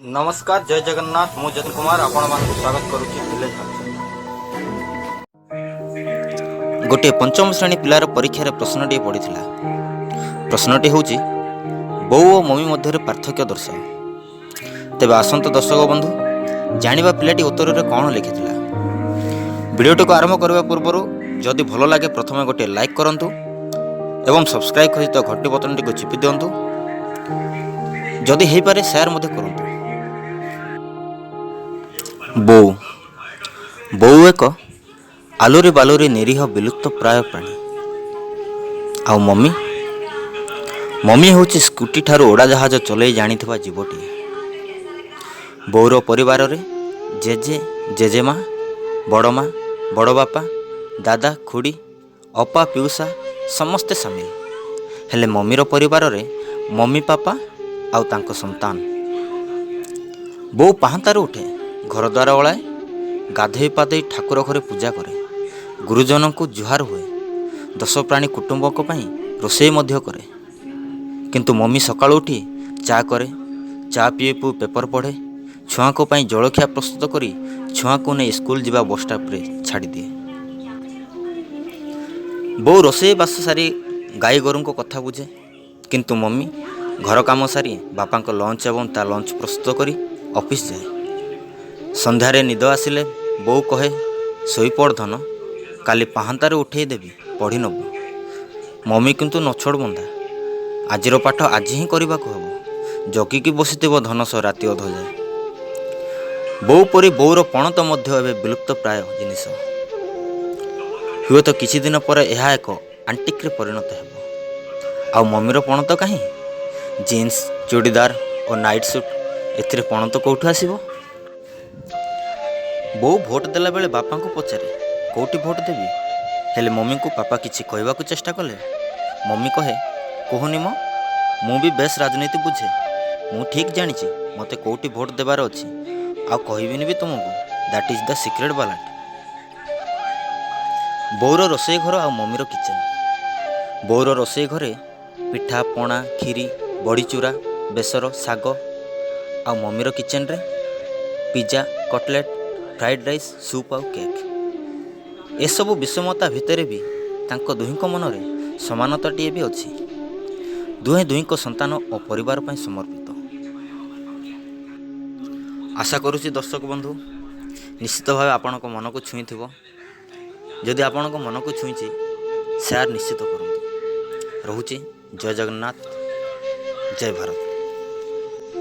नमस्कार जय जगन्नाथ मु जतिन कुमार आपण मानक स्वागत करुच्ची विलेज गोटे पंचम श्रेणी पिलार परीक्षार प्रश्नटी पड़ीथिला। प्रश्नटी होउची बो और मम्मी मध्य पार्थक्य दर्शाओ। तेबे आसंत दर्शक बंधु जानिबा पिलाटी उत्तर रे कौन लिखिथिला। वीडियोटी को आरंभ करबा पूर्व जदि भलो लागे प्रथमे गोटे लाइक करंतु एवं सब्सक्राइब सहित घंटी बटनटी को चिपि दियंतु। जदि हेइ पारे शेयर मध्य करंतु। बो बो एक आलोरी बालोरी निरीह विलुप्त प्राय प्राणी। आउ मम्मी मम्मी हूँ स्कूटी ठारू उड़ाजहाज चलई जानिथिबा जीवटी। बोर परिवार रे जेजे जेजेमा बड़मा बड़ बापा दादा खुड़ी अपा पिउसा समस्ते सामिल हेले मम्मीर परिवार रे मम्मी पापा आउ तांको संतान। बो पाहांतारू उठे घर द्वार ओलाए गाधई पाधई ठाकुर घरे पूजा करे गुरुजन को जुहार हुए 10 प्राणी कुटुंबक पई रोषेई मध्य करे। किंतु मम्मी सकाळु उठी चा करे चा पिए पु पेपर पढ़े छुआ को पई जलखिया प्रस्तुत करी छुआ को नहीं स्कूल जीवा बस स्टॉप रे छाड़ी दिए। बो रोषेई बास सारी गाई गोरु को कथा बुझे किंतु मम्मी घर काम सारी बापा को लंच एवं ता लंच प्रस्तुत करी ऑफिस जाए। संध्यारे निद आसिले बो कहे शोईपड़ धन काली पाहांतारे उठे देवी पढ़ी नबू। मम्मी किंतु नछोड़ बंधा आजिर पाठ आज ही करने को हम जगिकी बसीथिब धनस राति अध जाए। बो परी बोर पणत मध्य एवं विलुप्त प्राय जिनिस हुए तो किछि दिन पर यह एक आंटिक रे परिणत हेब। आउ मम्मीर पणत कहीं जीन्स चूड़ीदार और नाइट सूट एथिरे पणत कौठु आसीबो। बो भोट देला बेले बापा को पचारे कौटी भोट देवी हेले मम्मी को पापा किछि कहवा को चेष्टा कले। मम्मी कहे कहूनी मो मु भी बेस राजनीति बुझे मु ठीक जानी मते कौटी भोट देबार अछि आ कहबिनी भी तुमको that is the secret ballot. बोर रोषेई घर आ मम्मीर किचेन। बोर रोषेई घरे पिठा पणा खीरी बड़ी चूरा बेसर साग आ मम्मीर किचेन रे pizza cutlet fried rice soup आउ केक। एसबू विषमता भितर भी तांको दुहींको मनरे समानताटीए भी अच्छी। दुहें दुहींको संतान और परिवार पर समर्पित। आशा करुच्ची दर्शक बंधु निश्चित भाव आपण मन को छुई थी। जदि आपण मन को छुई शेयर निश्चित करूँ। रोचे जय जगन्नाथ जय भारत।